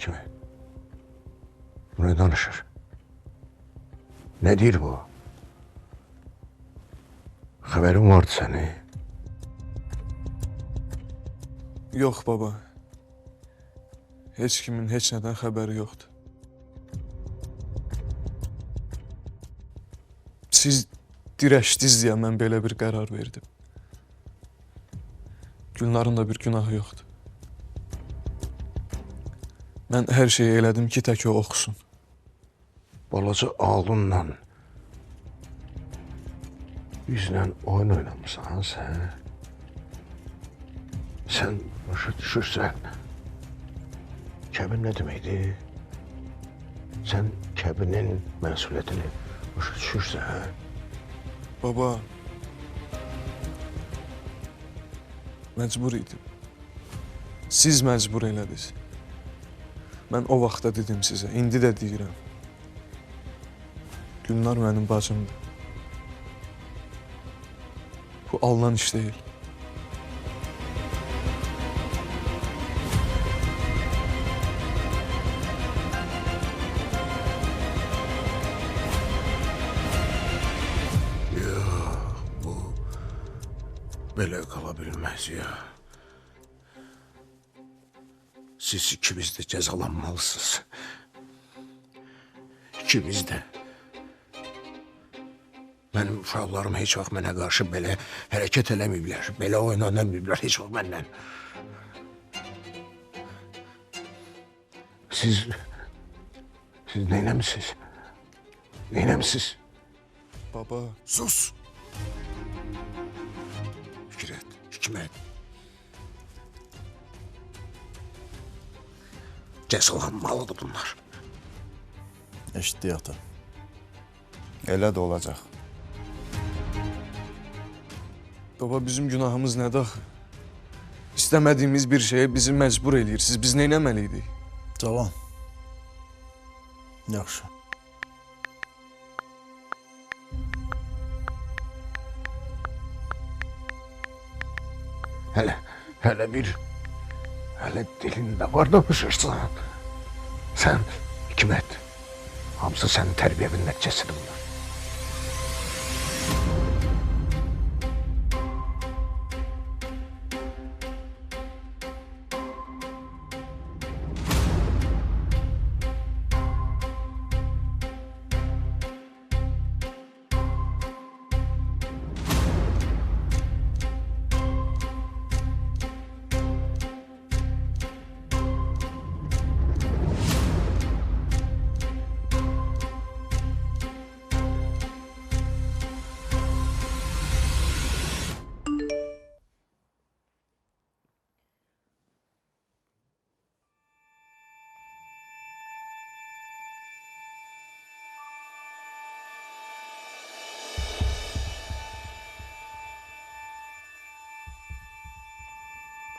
Hikmet. Bu ne danışır? Ne deyir bu? Haberin vardı seni. Yox baba. Heç kimin heç nədən xəbəri yoxdur. Siz dirəşdiniz deyə mən belə bir qərar verdim. Gülnarın da bir günahı yoxdur. Mən hər şeyi elədim ki, tək o oxusun. Balaca ağlınla yüzlə oyun oynamışsan sen. Sen başa düşürsen Kəbin ne demekti? Sen Kəbinin məsuliyyətini başa düşürsən. Baba, məcbur idim. Siz məcbur elədiniz. Mən o vaxtda dedim sizə, indi də deyirəm. Gülnar mənim bacımdır. Bu alınan iş deyil. Belə qala bilməz ya. Siz ikiniz də cəzalanmalısınız. İkiniz də. Mənim uşaqlarım heç vaxt mənə qarşı belə hərəkət eləməyiblər, belə oynanamayıblar heç vaxt məndən. Siz neynəmisiniz? Neynəmisiniz? Baba, Sus! Fikret, Hikmet. Cəzalanmalıdır bunlar. Eşitdi ata. Elə də olacaq. baba bizim günahımız nədir axı? İstəmədiyimiz bir şeye bizi məcbur eləyirsiniz. Biz neynəməliydik? Cavan. Yaxşı. Hələ dilində var danışırsan. Sən, Hikmet, hamısı sənin tərbiyənin nəticəsidir bunlar.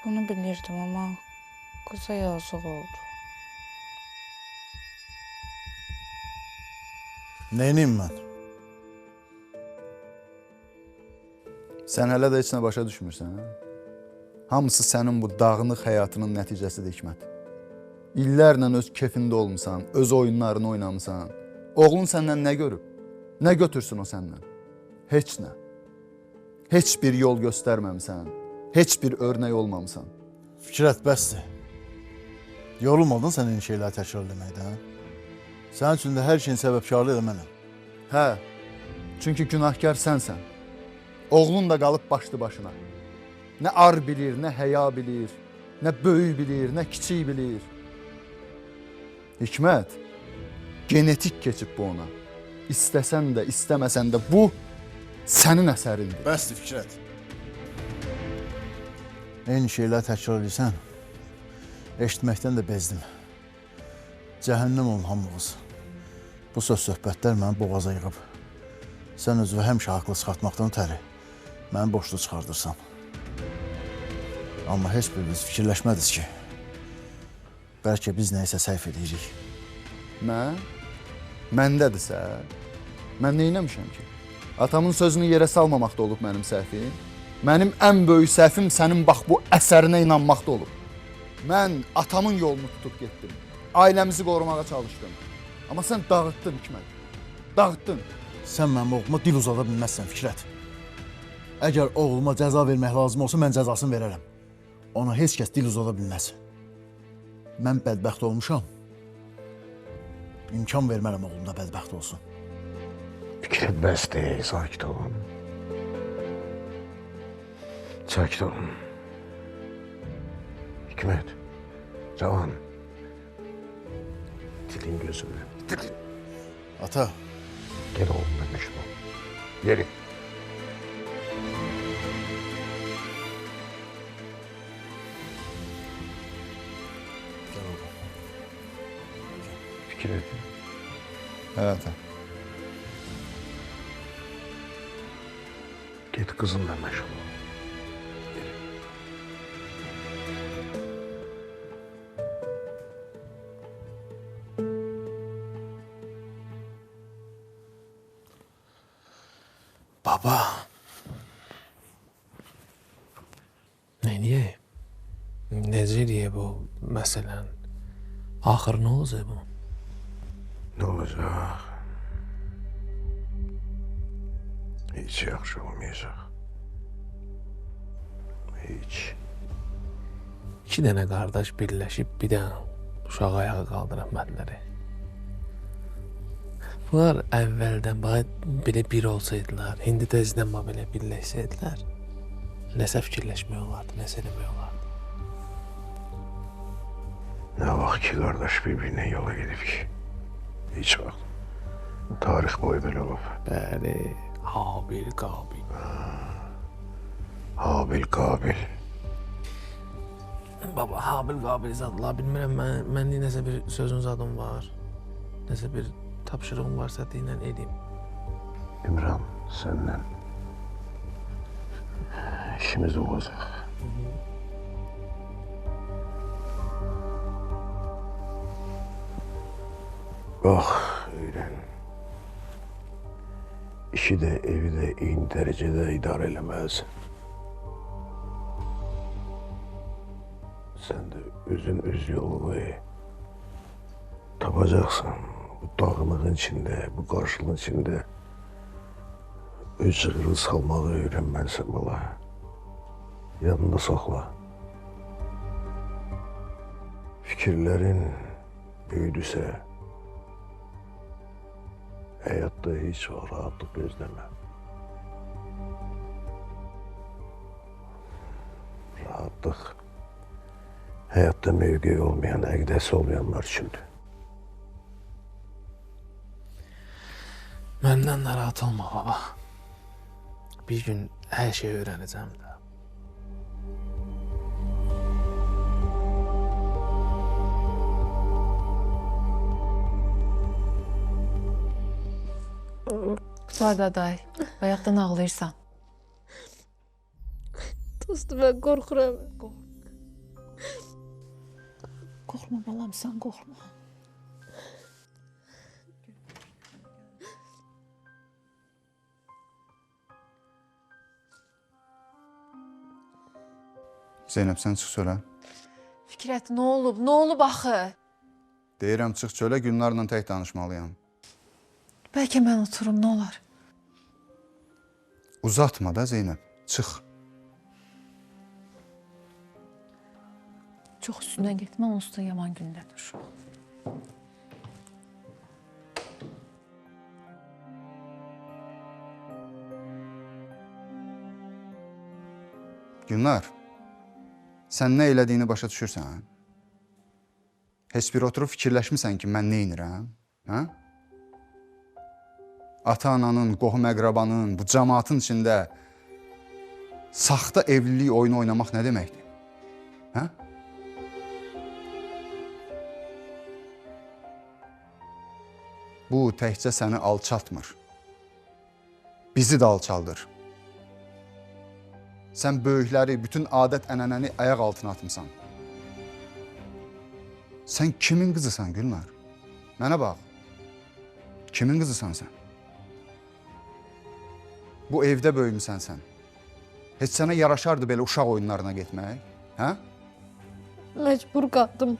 Bunu bilirdim ama kıza yazık oldu. Neyniyim mən? Sən hələ də heç nə başa düşmürsən, hə? Hamısı sənin bu dağınıq həyatının nəticəsidir, Hikmət. İllərlə öz kefində olmusan, öz oyunlarını oynamısan. Oğlun səndən nə görüb? Nə götürsün o səndən? Heç nə. Heç bir yol göstərməmsən. Heç bir örnek olmamısan. Fikrət, bəsdir. Yorulmadın sən eyni şeyləri təkrar eləməkdən? Sənin üçün də hər şeyin səbəbkarlığı da mənəm. Hə, çünki günahkar sənsən. Oğlun da qalıb başlı başına. Nə ar bilir, nə həya bilir, nə böyük bilir, nə kiçik bilir. Hikmət, genetik keçib bu ona. İstəsən də, istəməsən də bu sənin əsərindir. Bəsdir Fikrət. Eyni şeyləri təkrar edirsən, eşitməkdən də bezdim. Cəhənnəm olun hamınız. Bu söz-söhbətlər məni boğaza yığıb. Sən özünü həmişə haqlı çıxartmaqdan ötəri məni boşluq çıxardırsan. Amma heç birimiz fikirləşmədik ki, bəlkə biz nəysə səhv edirik. Mən? Məndədirsə? Mən neynəmişəm ki? Atamın sözünü yerə salmamaqda olub mənim səhvim. Mənim ən böyük səhvim sənin bax bu əsərinə inanmaqda olub. Mən atamın yolunu tutub getdim. ailəmizi qorumağa çalışdın. Amma sən dağıtdın Hikmət. Dağıtdın. Sən mənim oğluma dil uzada bilməzsən Fikrət. Əgər oğluma cəza vermək lazım olsa, mən cəzasını verərəm. Ona heç kəs dil uzada bilməz. Mən bədbəxt olmuşam. İmkan vermərəm oğlum da bədbəxt olsun. Fikret bəs deyil, sakit olun. Sakit olun. Hikmet, Cavan. Dilin gözümle. Dilin. Ata, Gel oğlum demişim. Geri. gel oğlum. Fikret. Hə, ata. Git kızınla meşgul ol. Baba. Niye? Necə diye bu məsələn? Axır nə olacaq bu? Ne olacak? Hiç yaxşı olmayacak. Hiç. İki dənə qardaş birləşib bir dənə uşağı ayağa qaldıra bilmədilər. Bunlar əvvəldən belə bir olsaydılar, indi təzədən belə birləşsəydilər, nəsə fikirləşmək olardı, nəsə eləmək olardı. Ne vaxt ki kardeş birbirine yola gedib ki. Hiç vaxt. Tarix boyu belə olub. Bəli, Habil, Qabil. Habil, Qabil. Baba, Habil, Qabil zadlar bilmirəm, mən nəsə bir sözün zadım var, nəsə bir tapşırığım varsa deyinən edeyim. İmran, senden işimiz olacak. Bak öyle. İşi de evi de iyi derecede idare edemez. Sen de özün öz yolunu tapacaksın. Bu dağınığın içinde, bu karşılığın içinde öz cığırı salmağı öğrenmelisin bala. Yanında sakla. Fikirlerin büyüdüse hayatta hiç rahatlık gözleme. Rahatlık hayatta mevki olmayan, egdesi olmayanlar içindir. Məndən narahat olma baba. Bir gün hər şeyi öyrənəcəm də. Var daday, bayaqdan ağlayırsan. Dostum, ben korkuram. Qorxma balam, sən qorxma. Zeynəb, sən çıx çölə. Fikrət, nə olub? Nə olub axı? Deyirəm, çıx çölə, Gülnarla tək danışmalıyam. Bəlkə mən oturum, nə olar? Uzatma da Zeynəb, çıx. Çox üstünə getmə, onsuz da yaman gündədir şu an. Gülnar, sən nə elədiyini başa düşürsən? Heç bir oturub fikirləşmirsən ki, mən nə edirəm? Hə? Ata-ananın, qohum-əqrabanın, bu cəmaatın içində saxta evlilik oyunu oynamaq nə deməkdir? Hə? Bu təkcə səni alçaltmır. Bizi də alçaldır. Sən böyükləri, bütün adət-ənənəni ayaq altına atmısan. Sən kimin qızısan Gülnar? Mənə bax. Kimin qızısan sən? Bu evdə böyümüsən sən. Heç sənə yaraşardı belə uşaq oyunlarına getmək? Hə? Mecbur kaldım.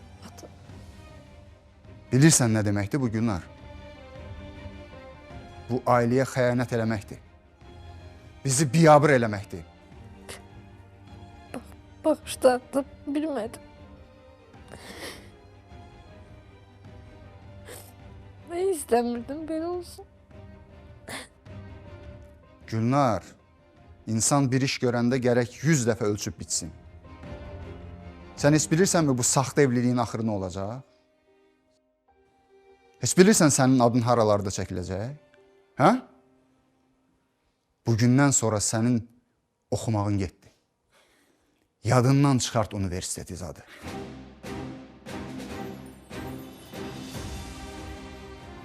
Bilirsən nə deməkdir bu Gülnar? Bu ailəyə xəyanət eləməkdir. Bizi biyabır eləməkdir. Bağışladım, bilmedim. Ben istemirdim böyle olsun. Gülnar, insan bir iş görəndə gərək 100 dəfə ölçüb bitsin. Sən heç bilirsənmi bu saxta evliliyin axırı nə olacaq? Heç bilirsən sənin adın haralarda çəkiləcək? Hə? Bugündən sonra sənin oxumağın getdi. Yadından çıxart universiteti zadı.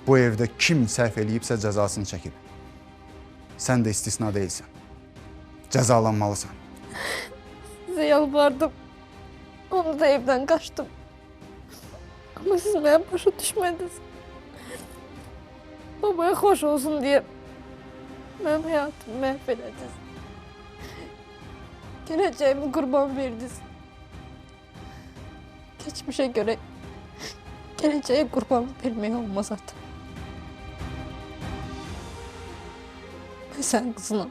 Bu evdə kim səhv eləyibsə cəzasını çəkib. Sən də istisna deyilsən. Cəzalanmalısan. Size yalvardım. Onu da evden kaçtım. Ama siz bana başa düşmediniz. Babaya hoş olsun diye benim hayatımı mahvediniz. Geleceğimi kurban verdiniz. Geçmişe göre geleceğe kurban vermeye olmaz zaten. Ben sen kızına.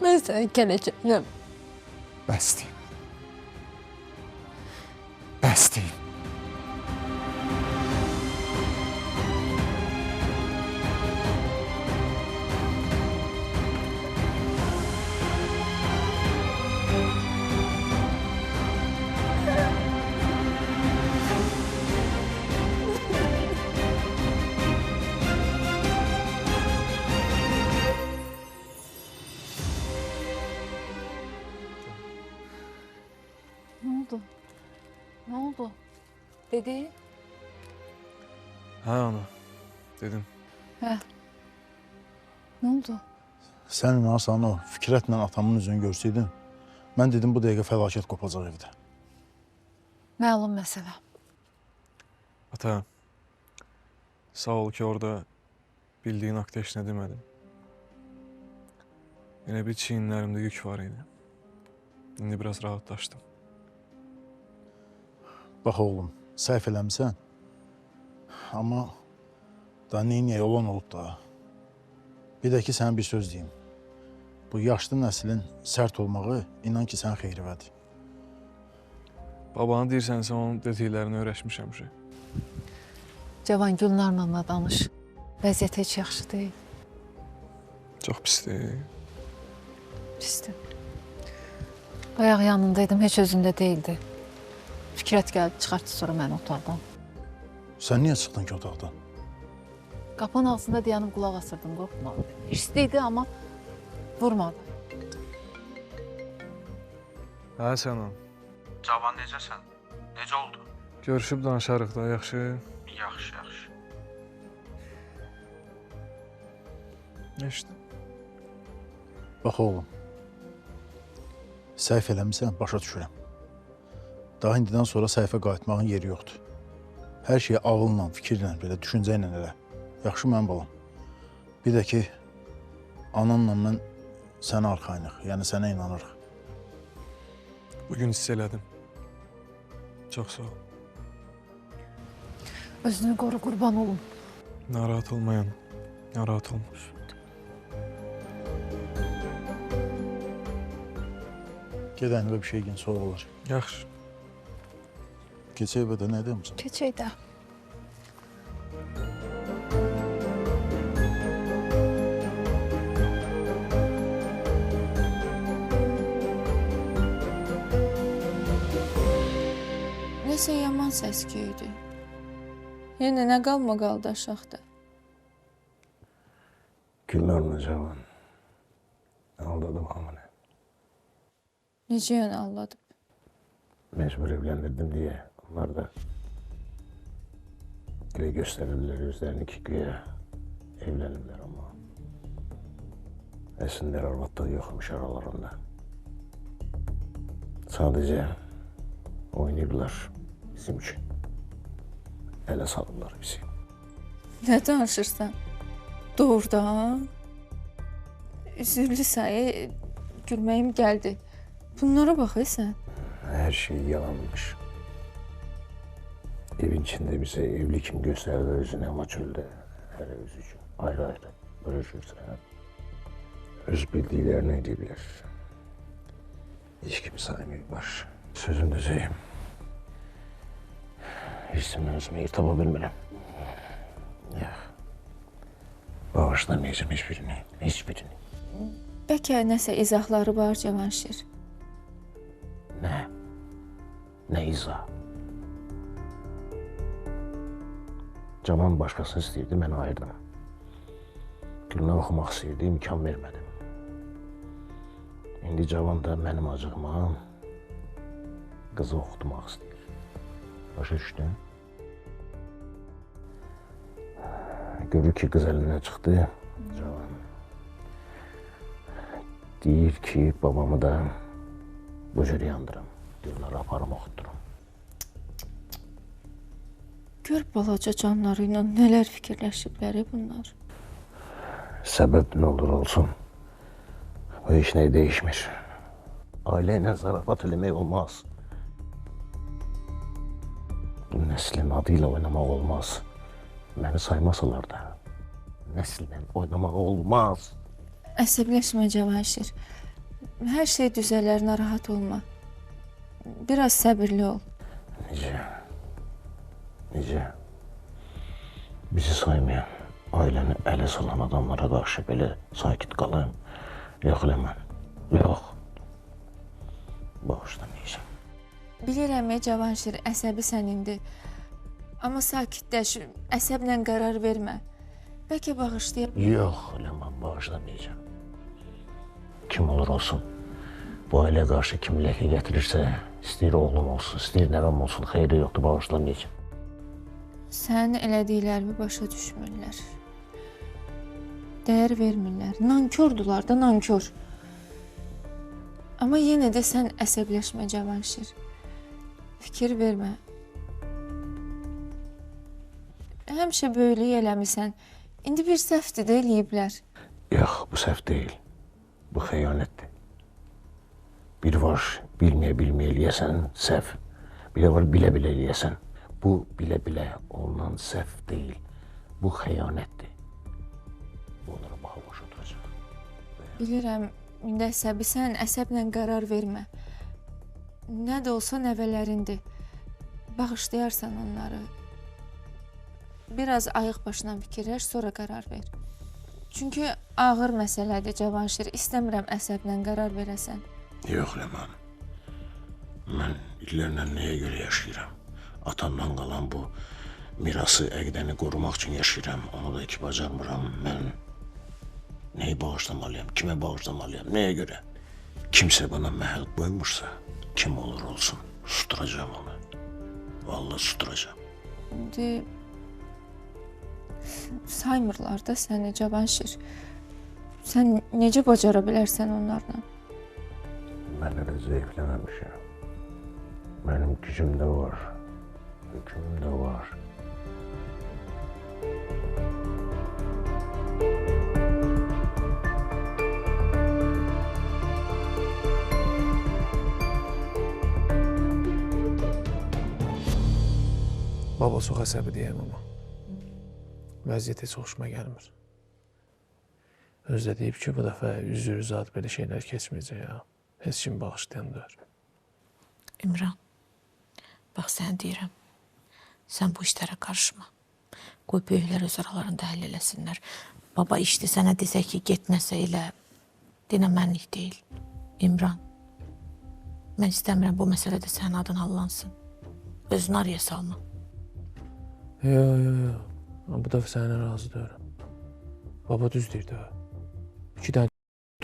Ben senin geleceğine. Bəsdir. Bəsdir. Ne oldu? Ne oldu? Dedi. Hə ana, dedim. Ne oldu? Sən inanırsan o Fikrətlə atamın üzünü görsəydin, mən dedim bu dəqiqə fəlakət qopacaq evdə. Məlum məsələ. Ata, sağ ol ki orada bildiğin haqda heç nə demədin. Yine bir çiğinlərimdə yük var idi. İndi biraz rahatlaşdım. Bax oğlum, səhv eləmisən. Amma da neyniyək olan olub da. Bir də ki, sənə bir söz deyim. Bu yaşlı nəslin sərt olmağı inan ki, sən xeyrivədir. Babanı deyirsənsə onun dediklərini öyrəşmişəm. Cavan Gülnarla da danış. Vəziyyət heç yaxşı deyil. Çox pisdir. Pisdir. Bayaq yanındaydım, heç özündə değildi. Fikrət gəldi, çıxartdı sonra məni otaqdan. Sən niyə çıxdın ki otaqdan? Qapının ağzında dayanıb qulaq asırdım, qorxmadı. Hirsliydi amma vurmadı. Hə sən o. Cavan necəsən? Necə oldu? Görüşüb danışarıq da, yaxşı. Yaxşı, yaxşı. İşte. Bax oğlum, səhv eləmisən, başa düşürəm. Daha indidən sonra səhvə qayıtmağın yeri yoxdur. Hər şeyi ağılla, fikirlə, belə düşüncə ilə elə. Yaxşı mənim balam. Bir də ki, ananla mən sənə arxayınıq, yəni sənə inanırıq. Bugün hiss elədim. Çox sağ ol. Özünü qoru, qurban olun. Narahat olmayan, narahat olmuş. Gedəndə bir şey gün soğuk olar. Yaxşı. Keçək evə də nə deyəmsən? Keçək də. Nəsə yaman səs-küydü. Yenə nə qalma qaldı aşağıda. Gülnarla Cavan aldadım hamını. Necə yəni anladım? Mecbur evlendirdim diye onlar da dile gösterirler özlerini ki güya evlenirler ama esinler arvatlığı yokmuş aralarında. Sadece oynayıblar bizim için. Ele salırlar bizi. Nə danışırsan? Doğrudan? Üzürlü sayı gülməyim gəldi. Bunlara bax sən. Her şey yalanmış. Evin içinde bize evli kim gösterdi özünü ama çölde her öz için ayrı ayrı bölüşürse öz bildiklerini edebilir. Hiç kim saymıyor var. Sözün düzeyim. Hissimden özümü yırtaba bilmirəm. Yox. Bağışlamayacağım hiçbirini, hiçbirini. Bəlkə nəsə izahları var Cavanşir. Ne? Ne izah? Cavan başkasını istəyirdi, mən ayırdım. Gülünə oxumaq istəyirdi, imkan vermədim. İndi Cavan da mənim acığıma qızı oxutmaq istəyir. Başa düşdün? Görür ki, qız əlindən çıxdı. Cavan deyir ki, babamı da bu cür yandırım. Gülünə aparım, oxutdurum. Gör balaca canları ilə nələr fikirləşiblər bunlar. Səbəb nə olur olsun, o heç nə değişmir. Ailə ilə zarafat eləmək olmaz. Bu nəslin adıyla oynamaq olmaz. Məni saymasalar da nəslə oynamaq olmaz. Əsəbləşmə Cavanşir. Hər şey düzələr, narahat olma. Biraz səbirli ol. Necə? Necə? Bizi saymayan, ailəni ələ salan adamlara qarşı belə sakit qalım. Yox Ləman, yox. Bağışlamayacağım. Bilirəm Cavanşir, əsəbisən indi. Amma sakitləş, əsəblə qərar vermə. Bəlkə bağışlayaq. Yox Ləman, bağışlamayacağım. Kim olur olsun, bu ailə qarşı kim ləkə gətirirsə, istəyir oğlum olsun, istəyir nəvəm olsun, xeyri yoxdur, bağışlamayacağım. Sənin elədiklərimi başa düşmürlər. Dəyər vermirlər. Nankördular da, nankör. Amma yenə də sən əsəbləşmə Cavanşir. Fikir vermə. Həmişə böyülük eləmisən. İndi bir səhvdir də eləyiblər. Yox, bu səhv deyil. Bu xəyanətdir. Bir var, bilməyə eləyəsən, səhv. Bir də var, bilə-bilə eləyəsən. Bu bilə-bilə olunan səhv deyil. Bu xəyanətdir. Onlara baxa boş oturacaq. Bilirəm, indi əsəbisən, əsəblə qərar vermə. Nə də olsa nəvələrindir. Bağışlayarsan onları. Biraz ayıq başına fikirləş, sonra qərar ver. Çünki ağır məsələdir Cavanşir. İstəmirəm əsəblə qərar verəsən. Yox Ləman. Mən illərlə nəyə görə yaşayıram? Atamdan qalan bu mirası, əqdəni qorumaq üçün yaşayıram. Onu da ki, bacarmıram. Mən nəyi bağışlamalıyam, kimə bağışlamalıyam, nəyə görə? Kimsə bana məhəl qoymursa, kim olur olsun, susturacağım onu. Vallahi susturacağım. İndi saymırlar da səni Cavanşir. Sən necə bacara bilərsən onlarla? Mən elə zəifləməmişəm. Mənim gücüm də var, hükmüm də var. Baba çox əsəbi deyəm amma. Vəziyyət heç xoşuma gəlmir. Özü də deyib ki, bu dəfə üzür zat belə şeylər keçməyəcək ya. Heç kim bağışlayan deyir. İmran, bax sən deyirəm, sən bu işlərə qarışma. Qoy böyüklər öz aralarında həll eləsinlər. Baba işdi sənə desə ki, get nəsə elə, dinə mənlik deyil. İmran, mən istəmirəm bu məsələdə sənin adın hallansın. Özünü araya salma. Yox. Bu dəfə sənə razı deyirəm. Baba düz deyirdi. 2 dənə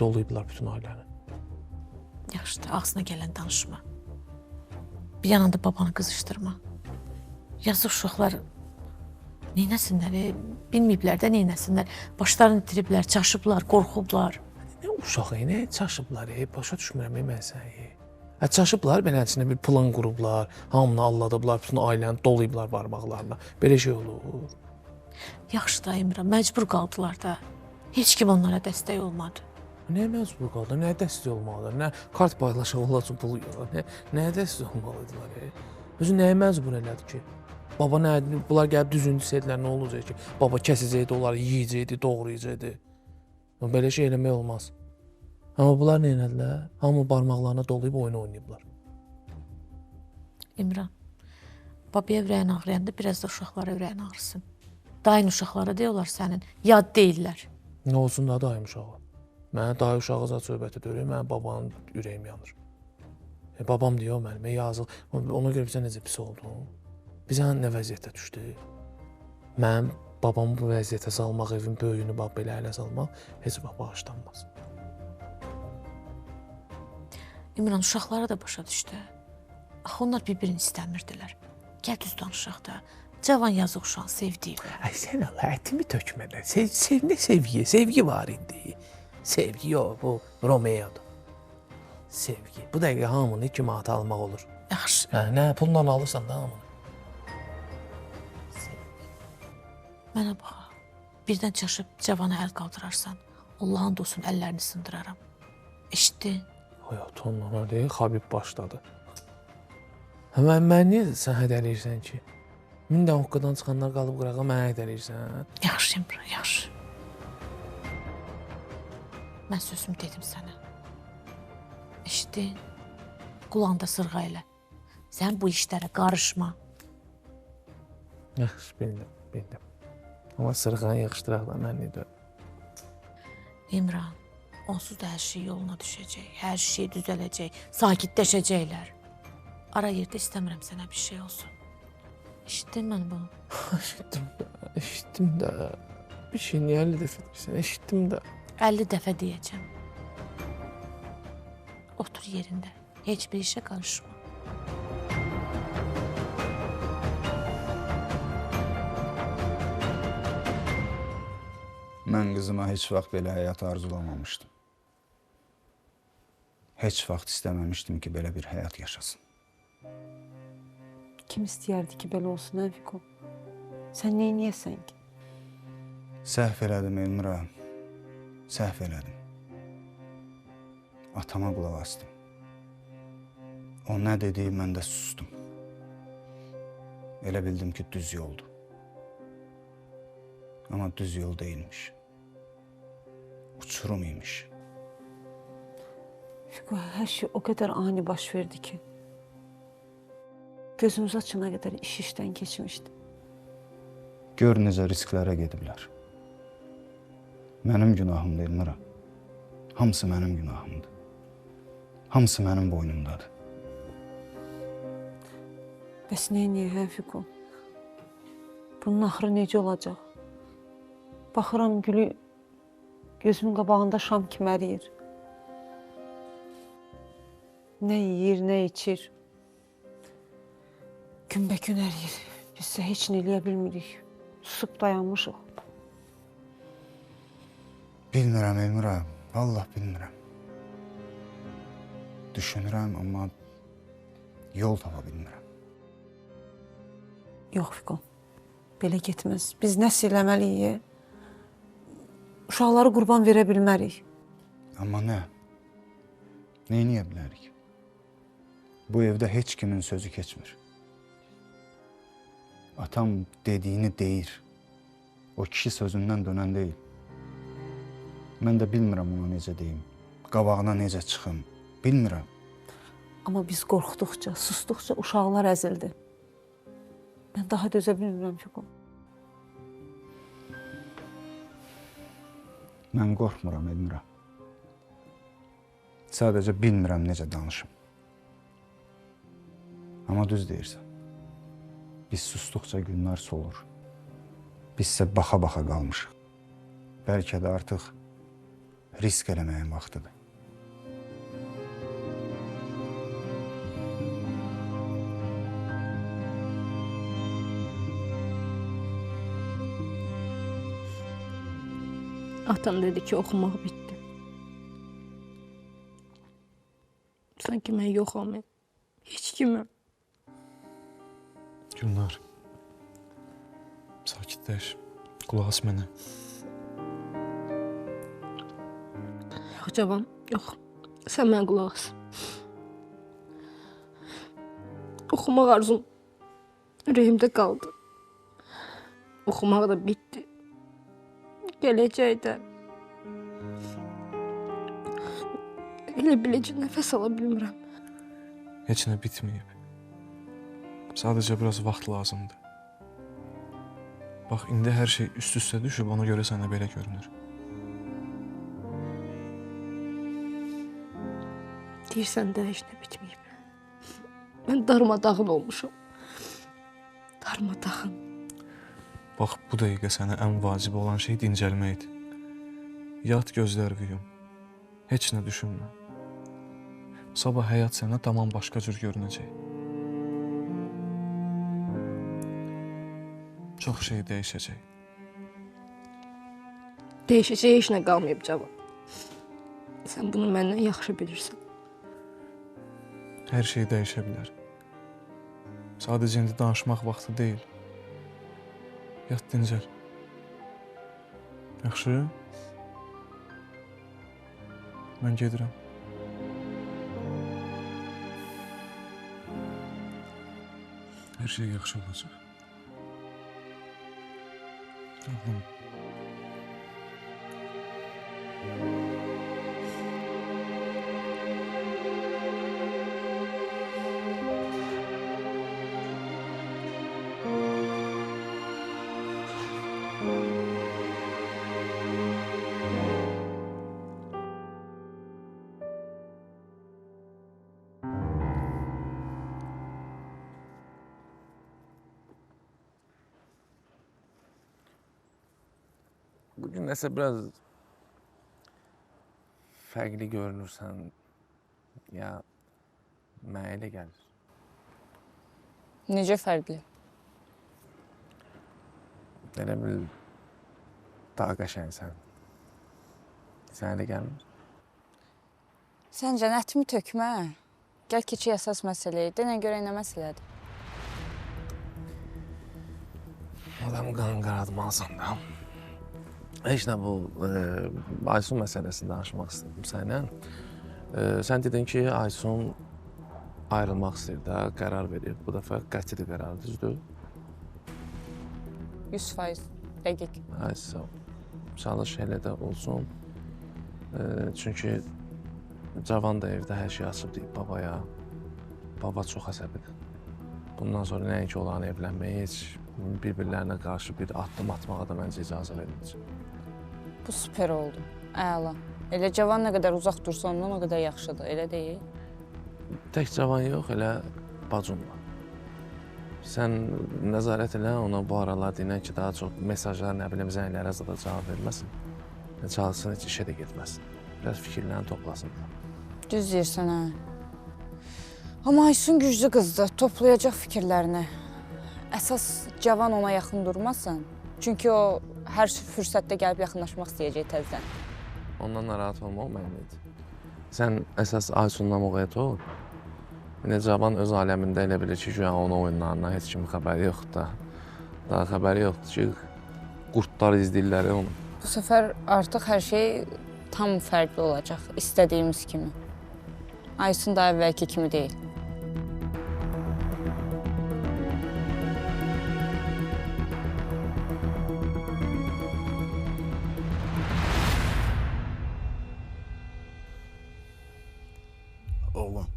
doluyublar bütün ailəni. Yaxşı da ağzına gələn danışma. Bir yandan da babanı qızışdırma. Yazıq uşaqlar neynəsinlər, bilməyiblər də neynəsinlər. Başlarını itiriblər, çaşıblar, qorxublar. Nə uşaq, nə çaşıblar, başa düşmürəm mən səni. Çaşıblar, belə içində bir plan qurublar, hamını alladıblar, bütün ailəni doluyublar barmaqlarına. Belə şey olur. Yaxşı da İmran, məcbur qaldılar da. Heç kim onlara dəstək olmadı. Nəyə məcbur qaldı, nəyə dəstək olmalıdır, nə kart paylaşaq onlar üçün pulu yox, nəyə dəstək olmalıdırlar. Özü nəyə məcbur elədi ki? Baba nə, bunlar gəlib düzündü sedilər, nə olacaq ki? Baba kəsəcəkdi, onları yeyəcəkdi, doğrayacaqdı. Belə şey eləmək olmaz. Amma bunlar nə elədilər? Hamı barmaqlarına dolayıb oyun oynayıblar. İmran, babaya ürəyin ağrıyanda biraz da uşaqlara ürəyin ağrısın. Dayın uşaqları deyirlər sənin, yad deyirlər. Nə olsun da dayım uşağı. Mənə dayı uşağı zat söhbəti deyir, mənim babanın ürəyim yanır. Babam deyir o mənim, yazıq. Ona görə bizə necə pis oldu. Bizə nə vəziyyətə düşdü? Mənim babamı bu vəziyyətə salmaq, evin böyüyünü belə ələ salmaq heç vaxt bağışlanmaz. İmran, uşaqlara da başa düşdü. Axı onlar bir-birini istəmirdilər. Gəl düz danışaq da. Cavan yazıq uşaq sevdiydi. Ay sən Allah, ətimi tökmədən. Sevgi var indi. Sevgi yox, bu Romeo'dur. Sevgi. Bu dəqiqə hamını 2 manata almaq olur. Yaxşı. Nə, pulla alırsan da hamını. Mənə bax, birdən çaşıb cavana əl qaldırarsan, Allahın olsun əllərini sındıraram. Eşitdin? Oy, tonla deyil, Xabib başladı. Mən niyə sən hədələyirsən ki? 1000 də hoqqadan çıxanlar qalıb qırağa mənə hədələyirsən? Yaxşı, İmran, yaxşı. Mən sözümü dedim sənə. Eşitdin? Qulağında sırğa elə. Sən bu işlərə qarışma. Yaxşı, bildim. Amma sırğanı yaxşıdıraq da mən nə deyim? İmran, onsuz da hər şey yoluna düşəcək, hər şey düzələcək, sakitləşəcəklər. Ara yerdə istəmirəm sənə bir şey olsun. Eşitdin mən bunu? Eşitdim də. Bir şey niyə 50 dəfə deyirsən? Eşitdim də. 50 dəfə deyəcəm. Otur yerində, heç bir işə qarışma. Mən qızıma heç vaxt belə həyat arzulamamışdım. Heç vaxt istəməmişdim ki, belə bir həyat yaşasın. Kim istəyərdi ki, belə olsun, hə Fiko? Sən neyniyəsən ki? Səhv elədim Elmira, səhv elədim. Atama qulaq asdım. O nə dediyi, mən də sustum. Elə bildim ki, düz yoldur. Amma düz yol deyilmiş. Uçurum imiş. Fiko, hər şey o qədər ani baş verdi ki, gözümüz açına qədər iş işdən keçmişdi. Gör necə risklərə gediblər. Mənim günahımdır Elmira. Hamısı mənim günahımdır. Hamısı mənim boynumdadır. Bəs neyniyək, hə Fiko? Bunun axırı necə olacaq? Baxıram gülü gözümün qabağında şam kimi əriyir. Nə yeyir, nə içir. Günbə-gün əriyir. Biz isə heç nə eləyə bilmirik. Susub dayanmışıq. Bilmirəm Elmira, vallahi bilmirəm. Düşünürəm, amma yol tapa bilmirəm. Yox Fiko, belə getməz. Biz nəsə eləməliyik. Uşaqları qurban verə bilmərik. Amma nə? Neyniyə bilərik? Bu evdə heç kimin sözü keçmir. Atam dediyini deyir. O kişi sözündən dönən deyil. Mən də bilmirəm ona necə deyim. Qabağına necə çıxım. Bilmirəm. Amma biz qorxduqca, susduqca uşaqlar əzildi. Mən daha dözə bilmirəm Fiko. Mən qorxmuram Elmira. Sadəcə bilmirəm necə danışım. Amma düz deyirsən. Biz susduqca günlər solur. Biz isə baxa-baxa qalmışıq. Bəlkə də artıq risk eləməyin vaxtıdır. Atam dedi ki, oxumaq bitdi. Sanki mən yoxam. Heç kimim. Gülnar, sakitləş, qulaq as mənə. Yox, cavan, yox. Sən mənə qulaq as. Oxumaq arzum Ürəyimdə qaldı. Oxumaq da bitdi. Gələcəkdə elə biləcə nəfəs ala bilmirəm. Heç nə bitməyib. Sadəcə biraz vaxt lazımdır. Bax, indi hər şey üst-üstə düşüb, ona görə sənə belə görünür. Deyirsən də heç nə bitməyib. Mən darmadağın olmuşam. Darmadağın. Bax, bu dəqiqə sənə ən vacib olan şey dincəlməkdir. Yat, gözlərini yum. Heç nə düşünmə. Sabah həyat sənə tamam başqa cür görünəcək. Çox şey dəyişəcək. Dəyişəcək heç nə qalmayıb Cavan. Sən bunu məndən yaxşı bilirsən. Hər şey dəyişə bilər. Sadəcə indi danışmaq vaxtı deyil. Yat, dincəl. Yaxşı? Mən gedirəm. Hər şey yaxşı olacaq. Oğlum. Bugün nəsə biraz fərqli görünürsən, ya mənə elə gəlir. Necə fərqli? Elə bil daha qəşəngsən. Sənə elə gəlmir? Sən cənnətimi tökmə. Gəl keçək əsas məsələyə. Denə görə nə məsələdir? Adam qan qaratmalısan da. Heç nə bu Aysun məsələsini danışmaq istedim sənlə. Sən dedin ki, Aysun ayrılmaq istəyir də, qərar verir. Bu dəfə qətidir qərar, düzdür? 100% dəqiq. Aysun, çalış elə də olsun. Çünki Cavan da evdə hər şey açıb deyib babaya. Baba çox əsəbidir. Bundan sonra nəinki olan evlənməyə, heç bir-birlərinə qarşı bir addım atmağa da məncə icazə verilməyəcək. Bu süper oldu. Əla. Elə Cavan nə qədər uzaq dursa ondan o qədər yaxşıdır, elə deyil? Tək Cavan yox, elə bacın var. Sən nəzarət elə ona bu aralar deyilən ki, daha çox mesajlar, nə bilim, zənglərə zada cavab verməsin. Çalışsın, heç işə də getməsin. Biraz fikirlərini toplasın. Düz deyirsən, hə. Amma Aysun güclü qızdır, toplayacaq fikirlərini. Əsas Cavan ona yaxın durmasın. Çünki o hər fürsətdə gəlib yaxınlaşmaq istəyəcək təzdən. Ondan narahat olma, o mənimdir. Sən əsas Aysunla müğayət ol. Yine Cavan öz aləmində elə bilir ki, güya onun oyunlarından heç kimin xəbəri yoxdur da. Daha xəbəri yoxdur ki, qurtlar izləyirlər onu. Bu səfər artıq hər şey tam fərqli olacaq, istədiyimiz kimi. Aysun da əvvəlki kimi deyil. Oğlum,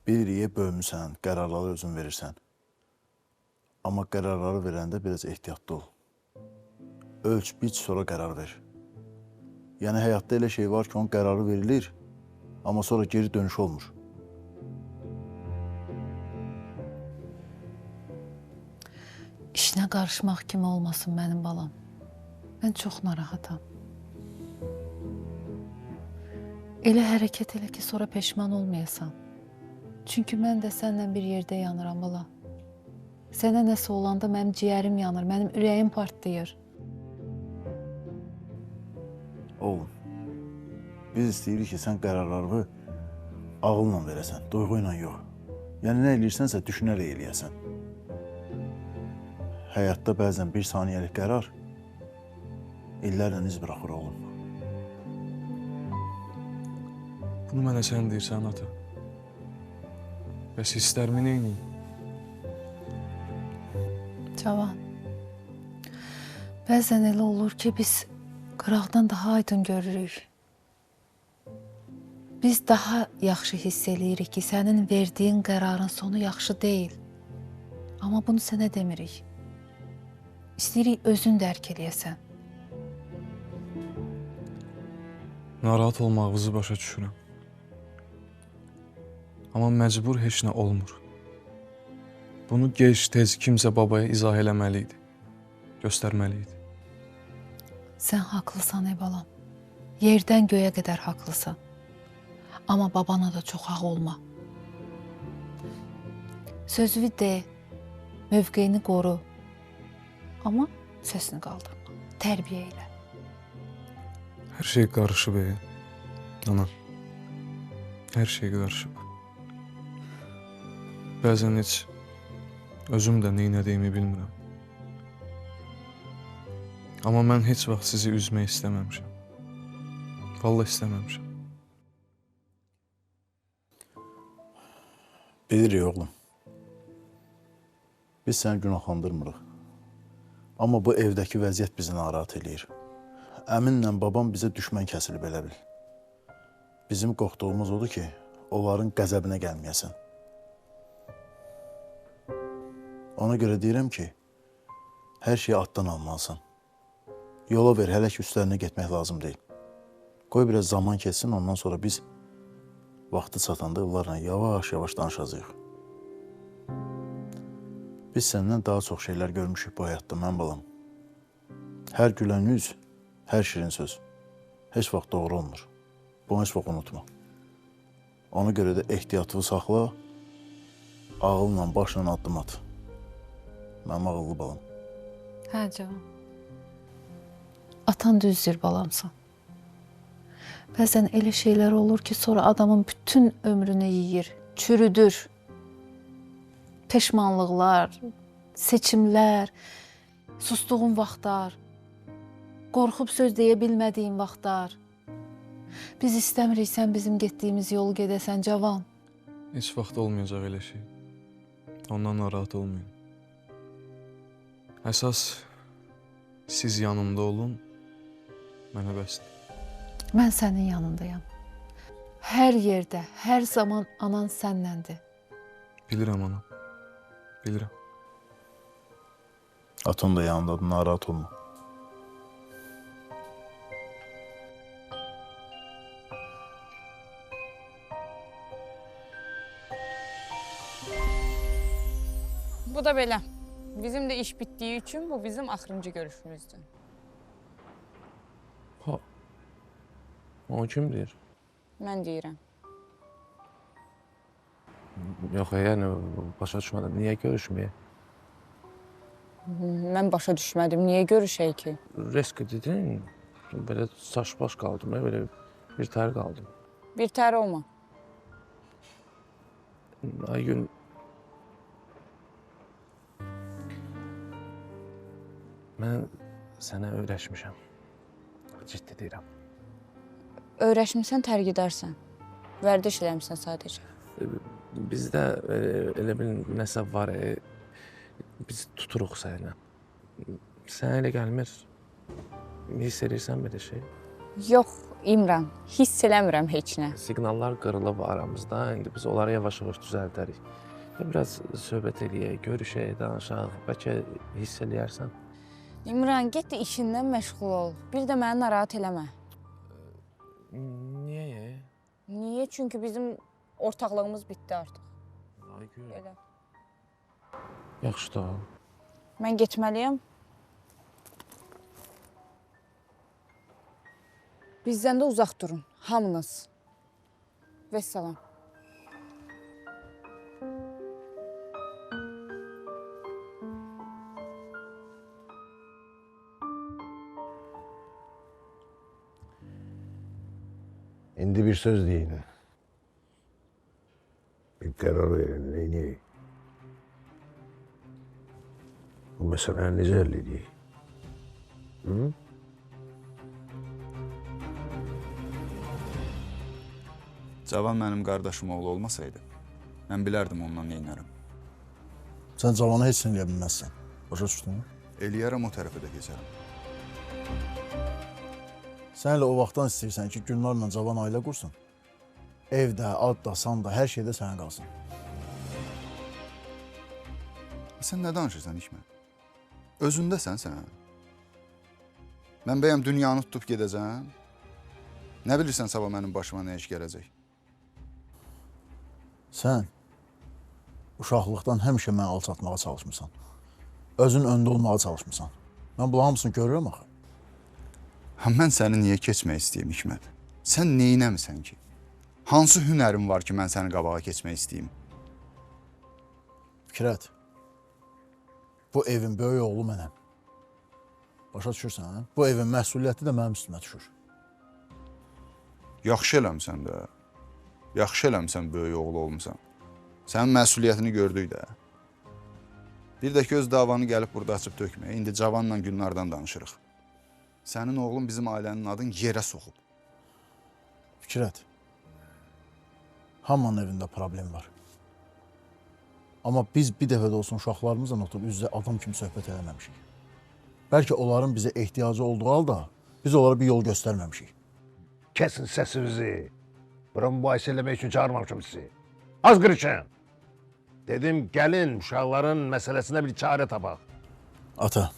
bir iriyə bölmüsən, qərarları özün verirsən. Amma qərarları verəndə biraz ehtiyatlı ol. Ölç, biç, sonra qərar ver. Yəni həyatda elə şey var ki, onun qərarı verilir, amma sonra geri dönüş olmur. İşinə qarışmaq kimi olmasın mənim balam. Mən çox narahatam. Elə hərəkət elə ki, sonra peşman olmayasan. Çünki mən də səninlə bir yerdə yanıram, bala. Sənə nəsə olanda mənim ciyərim yanır, mənim ürəyim partlayır. Oğlum, biz istəyirik ki, sən qərarları ağılla verəsən, duyğu ilə yox. Yəni nə eləyirsənsə düşünərək eləyəsən. Həyatda bəzən bir saniyəlik qərar illərlə iz bıraxır oğlum. Bunu mənə sən deyirsən, ata. Bəs hisslərimi neyniyim? Cavan. Bəzən elə olur ki, biz qıraqdan daha aydın görürük. Biz daha yaxşı hiss eləyirik ki, sənin verdiyin qərarın sonu yaxşı deyil. Amma bunu sənə demirik. İstəyirik özün dərk eləyəsən. Narahat olmağınızı başa düşürəm. Amma məcbur heç nə olmur. Bunu gec-tez kimsə babaya izah eləməli idi. Göstərməli idi. Sən haqlısan ey balam. Yerdən göyə qədər haqlısan. Amma babana da çox ağ olma. Sözünü de, mövqeyini qoru. Amma səsini qaldırma. Tərbiyə elə. Hər şey qarışıb ana. Hər şey qarışıb. Bəzən heç özüm də neynədiyimi bilmirəm. Amma mən heç vaxt sizi üzmək istəməmişəm. Vallahi istəməmişəm. Bilirik oğlum. Biz səni günahlandırmırıq. Amma bu evdəki vəziyyət bizi narahat eləyir. Əminlə babam bizə düşmən kəsilib elə bil. Bizim qorxduğumuz odur ki, onların qəzəbinə gəlməyəsən. Ona görə deyirəm ki, hər şeyi atdan almalısan. Yola ver, hələ ki üstlərinə getmək lazım deyil. Qoy biraz zaman keçsin, ondan sonra biz vaxtı çatanda onlarla yavaş-yavaş danışacağıq. Biz səndən daha çox şeylər görmüşük bu həyatda, mən balam. Hər gülən yüz, hər şirin söz. Heç vaxt doğru olmur. Bunu heç vaxt unutma. Ona görə də ehtiyatını saxla, ağılla, başla addım at. Mənim ağıllı balam. Hə, Cavan. Atan düzdür balamsan. Bəzən elə şeylər olur ki, sonra adamın bütün ömrünü yeyir, çürüdür. Peşmanlıqlar, seçimlər, sustuğun vaxtlar, qorxub söz deyə bilmədiyin vaxtlar. Biz istəmirik sən bizim getdiyimiz yolu gedəsən, Cavan. Heç vaxt olmayacaq elə şey. Ondan narahat olmayın. Əsas siz yanımda olun, mənə bəsdir. Mən sənin yanındayam. Hər yerdə, hər zaman anan sənləndir. Bilirəm ana, bilirəm. Atan da yanındadır, narahat olma. Bu da belə. Bizim də iş bitdiyi üçün bu bizim axırıncı görüşümüzdür. Ha. O kimdir? Mən deyirəm. Yox, yəni başa düşmədim. Niyə görüşməyək? Mən başa düşmədim. Niyə görüşək ki? Risk dedin, belə saç-baş qaldım, belə bir tər qaldım. Bir tər olma. Aygün, mən sənə öyrəşmişəm. Ciddi deyirəm. Öyrəşmirsən, tərgidərsən. Vərdiş eləmişsən sadəcə. Bizdə elə bil nəsə var, biz tuturuq sənə. Sənə elə gəlmir, hiss edirsən belə şey? Yox, İmran, hiss eləmirəm heç nə. Siqnallar qırılıb aramızda, indi biz onları yavaş-yavaş düzəldərik. Biraz söhbət eləyək, görüşək, danışaq, bəlkə hiss eləyərsən. İmran, get də işindən məşğul ol. Bir də məni narahat eləmə. Niyə? Niyə? Çünki bizim ortaqlığımız bitdi artıq. Aygün. Elə. Yaxşı da. Mən getməliyəm. Bizdən də uzaq durun, hamınız. Vəssalam. İndi bir söz deyin. Bir karar verin, neyini? Bu meseleyi necə həll edeyik? Cavan mənim qardaşım oğlu olmasaydı, mən bilərdim ondan neynərəm. Sən Cavanı heç nə eləyə bilməzsən. Başa düşdün? Eləyərəm, o tərəfə də keçərəm. Sən elə o vaxtdan istəyirsən ki, Gülnarla cavan ailə qursun. Evdə, adda, sanda, hər şeydə sənə qalsın. Sən nə danışırsan Hikmət? Özündəsən sən. Mən bəyəm dünyanı tutub gedəcəm? Nə bilirsən sabah mənim başıma nə iş gələcək? Sən uşaqlıqdan həmişə məni alçatmağa çalışmısan. Özün öndə olmağa çalışmısan. Mən bunların hamısını görürəm axı. Mən səni niyə keçmək istəyim Hikmət? Sən neynəmisən ki? Hansı hünərin var ki, mən səni qabağa keçmək istəyim? Fikrət, bu evin böyük oğlu mənəm. Başa düşürsən, hə? Bu evin məsuliyyəti də mənim üstümə düşür. Yaxşı eləmsən də. Yaxşı eləmsən böyük oğlu olmusan. Sənin məsuliyyətini gördük də. Bir də ki, öz davanı gəlib burada açıb tökməyə. İndi Cavanla Gülnardan danışırıq. Sənin oğlun bizim ailənin adını yerə soxub. Fikrət, hamının evində problem var. Amma biz bir dəfə də olsun uşaqlarımızla oturub üzrə adam kimi söhbət eləməmişik. Bəlkə onların bizə ehtiyacı olduğu halda biz onlara bir yol göstərməmişik. Kesin sesinizi. Bura mübahisə eləmək üçün çağırmamışım sizi. Az qırışın. Dedim, gəlin uşaqların məsələsinə bir çarə tapaq. Ata,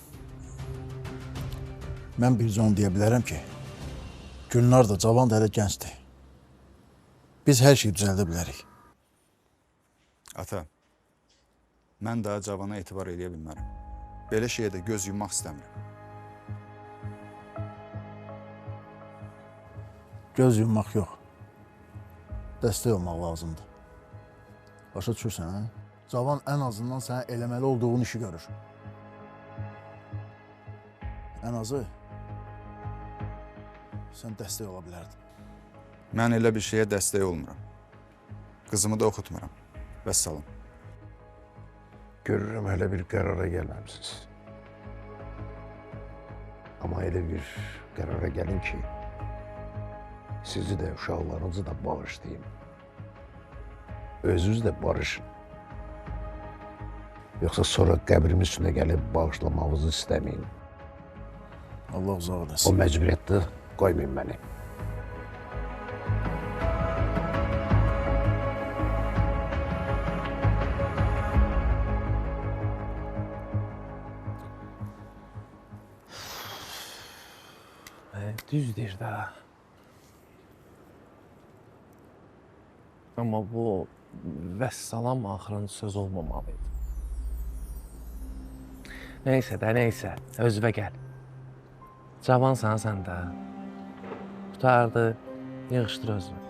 mən bircə onu deyə bilərəm ki, Gülnar da, Cavan da hələ gəncdir. Biz hər şeyi düzəldə bilərik. Ata, mən daha Cavana etibar eləyə bilmərəm. Belə şeyə də göz yummaq istəmirəm. Göz yummaq yox. Dəstək olmaq lazımdır. Başa düşürsən, hə? Cavan ən azından sənə eləməli olduğun işi görür. Ən azı sən dəstək ola bilərdin. Mən elə bir şeyə dəstək olmuram. Qızımı da oxutmuram. Vəssalam. Görürəm, hələ bir qərara gəlməmsiniz. Amma elə bir qərara gəlin ki, sizi də, uşaqlarınızı da bağışlayayım. Özünüz də barışın. Yoxsa sonra qəbrimin üstünə gəlib bağışlamağınızı istəməyin. Allah uzaq O edəsin. məcburiyyətdə qoymayın məni. Düz deyir də. Amma bu vəssalam axırıncı söz olmamalıydı. Neysə də, neysə. Özünə gəl. Cavansan sən də. Qutardı, yığışdır özünü.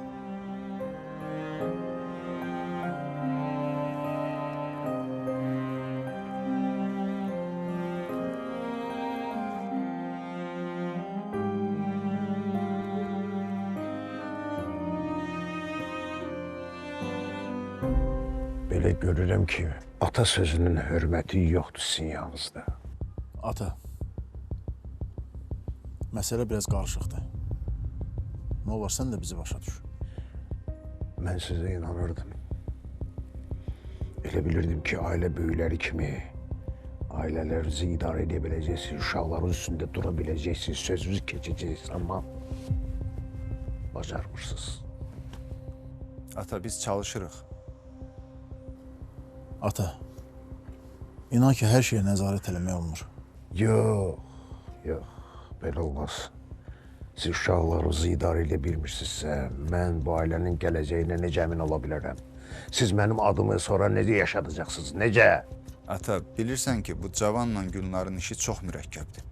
Belə görürəm ki, ata sözünün hörməti yoxdur sizin yanınızda. Ata, məsələ biraz qarışıqdır. Nə olar, sən də bizi başa düş. Mən sizə inanırdım. Elə bilirdim ki, ailə böyükləri kimi ailələrinizi idarə edə biləcəksiniz, uşaqların üstündə dura biləcəksiniz, sözünüzü keçəcəksiniz, amma bacarmırsınız. Ata, biz çalışırıq. Ata, inan ki, hər şeyə nəzarət eləmək olmur. Yox, yox, belə olmaz. Siz uşaqlarınızı idarə edə bilmirsinizsə, mən bu ailənin gələcəyinə necə əmin ola bilərəm? Siz mənim adımı sonra necə yaşadacaqsınız, necə? Ata, bilirsən ki, bu Cavanla Gülnarın işi çox mürəkkəbdir.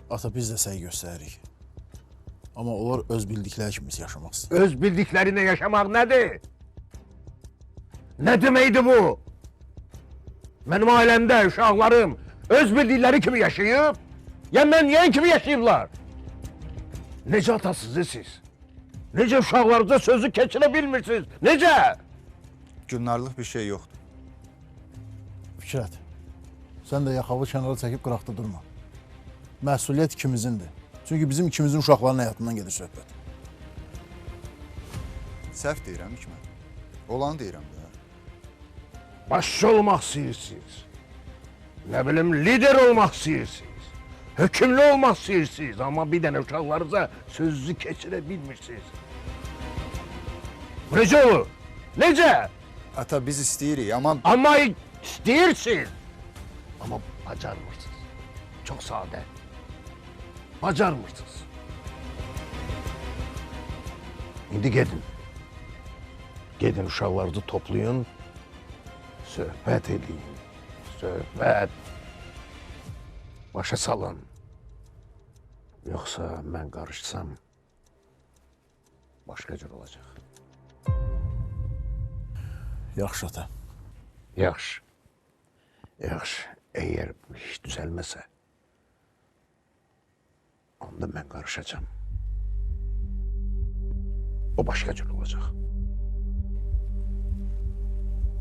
Ata, biz də səy göstəririk. Amma onlar öz bildikləri kimi yaşamaq istəyir. Öz bildiklərinə yaşamaq nədir? Nə deməkdir bu? Mənim ailəmdə uşaqlarım öz bildikləri kimi yaşayıb, ya mən yiyən kimi yaşayıblar? Necə atasısınız siz? Necə uşaqlarınıza sözü keçirə bilmirsiniz? Necə? Gülnarlıq bir şey yoxdur. Fikrət, sən də yaxalı kənara çəkib qıraqda durma. Məsuliyyət ikimizindir. Çünki bizim ikimizin uşaqların həyatından gedir söhbət. Səhv deyirəm Hikmət. Olanı deyirəm də. Başçı olmaq istəyirsiniz. Nə bilim, lider olmaq istəyirsiniz. Hökümlü olmaq istəyirsiniz. Amma bir dənə uşaqlarınıza sözünüzü keçirə bilmirsiniz. Bu necə olur? Necə? Ata biz istəyirik, amma Amma istəyirsiniz. Amma bacarmırsınız. Çox sadə. Bacarmırsınız. İndi gedin. Gedin uşaqlarınızı toplayın. Söhbət edin. Söhbət. Başa salın. Yoxsa mən qarışsam başqa cür olacaq. Yaxşı ata. Yaxşı. Yaxşı. Əgər bu iş düzəlməsə, onda mən qarışacağam. O başqa cür olacaq.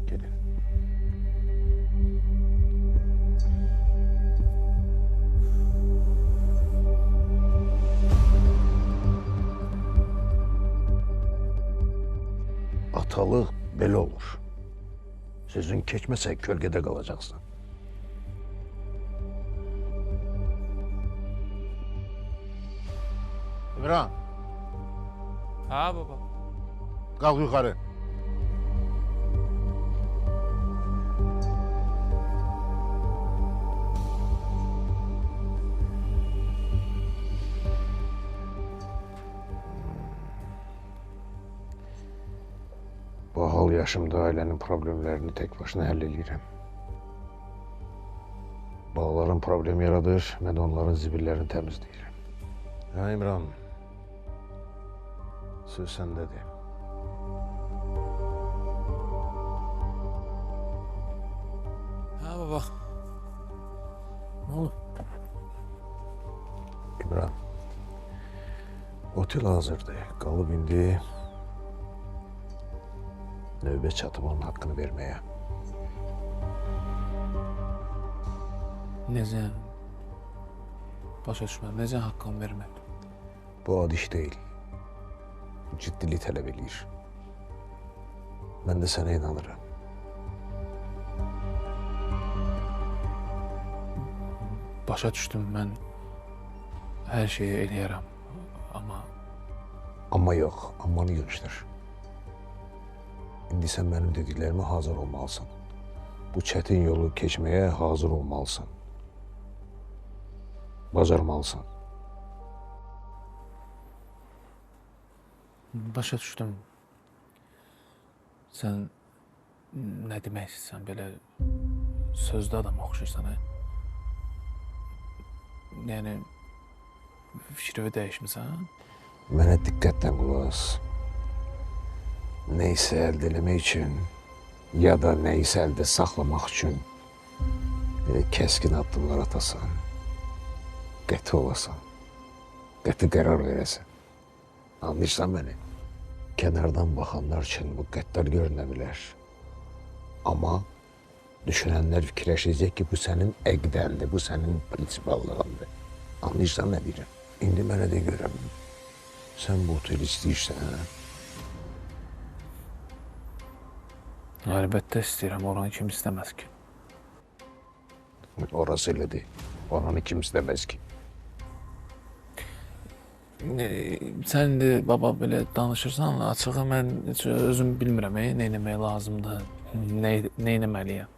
Gedin. Atalıq belə olur. Sözün keçməsə kölgədə qalacaqsan. İmran, Ha baba. qalx yuxarı. Bu hal yaşımda ailənin problemlərini tək başına həll edirəm. Bağların problem yaradır, mən onların zibillərini təmizləyirəm. Ha İmran, söz səndədir. Ha baba. Ne oldu? İmran, otel hazırdır. Qalıb indi növbə çatıb onun haqqını verməyə. Necə? Başa düşməm. Necə haqqımı vermək? Bu adi iş deyil. Ciddilik tələb eləyir. Mən də sənə inanıram. Başa düşdüm mən hər şeyi eləyərəm. Amma Amma yox, ammanı yığışdır. İndi sən mənim dediklərimə hazır olmalısan. Bu çətin yolu keçməyə hazır olmalısan. Bacarmalısan. başa düşdüm. Sən nə demək istəyirsən belə sözdə adam oxşayırsan, hə? Yəni fikrimi dəyişmisən? Mənə diqqətlə qulaq as. Neysə əldə eləmək üçün ya da neysə əldə saxlamaq üçün kəskin addımlar atasan, qəti olasan, qəti qərar verəsən. Anlayırsan məni? Kənardan baxanlar üçün bu qəddar görünə bilər. Amma düşünənlər fikirləşəcək ki, bu sənin əqdəndir, bu sənin prinsipallığındır. Anlayırsan nə deyirəm? İndi mənə də görəm. Sən bu oteli istəyirsən, hə? Əlbəttə istəyirəm, oranı kim istəməz ki? Orası elədir. Oranı kim istəməz ki? Sən indi baba belə danışırsan, açığı mən heç özüm bilmirəm, nə etmək lazımdır, nə etməliyəm.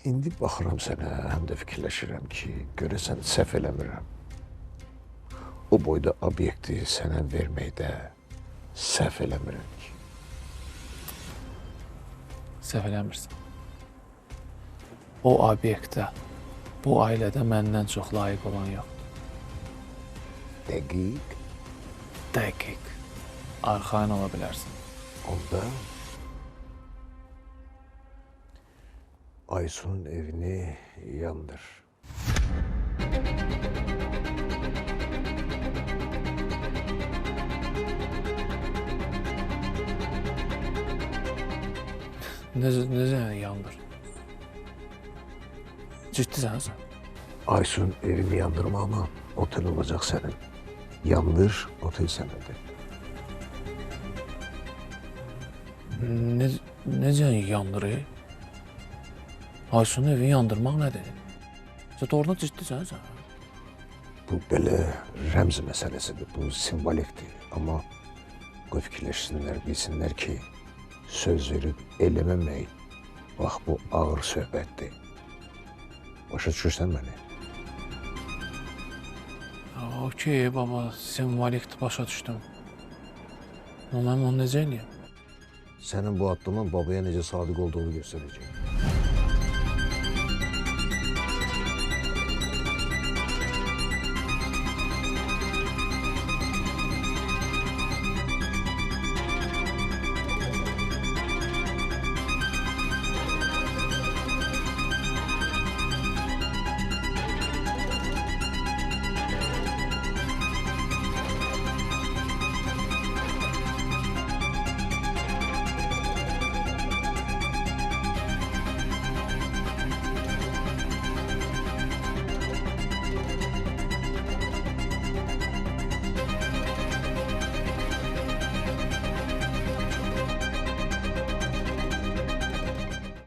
İndi baxıram sənə, həm də fikirləşirəm ki, görəsən səhv eləmirəm. O boyda obyekti sənə verməkdə səhv eləmirəm ki. Səhv eləmirsən. O obyektə, bu ailədə məndən çox layiq olan yoxdur. Dəqiq. Dəqiq. Arxayın ola bilərsən. Onda Aysun'un evini yandır. Necə yandır? Ciddisən sən? Aysun evini yandırmağına otel olacaq sənin. Yandır, otel sənədir. Necə yandırır? Aysunun evini yandırmaq nədir? Sən doğrudan ciddisən sən? Bu belə rəmz məsələsidir, bu simvolikdir. Amma qoy fikirləşsinlər, bilsinlər ki, söz verib eləməmək, bax bu ağır söhbətdir. Başa düşürsən məni? Okey baba, simvolikdir, başa düşdüm. Amma mən onu necə eləyəm? Sənin bu addımın babaya necə sadiq olduğunu göstərəcək.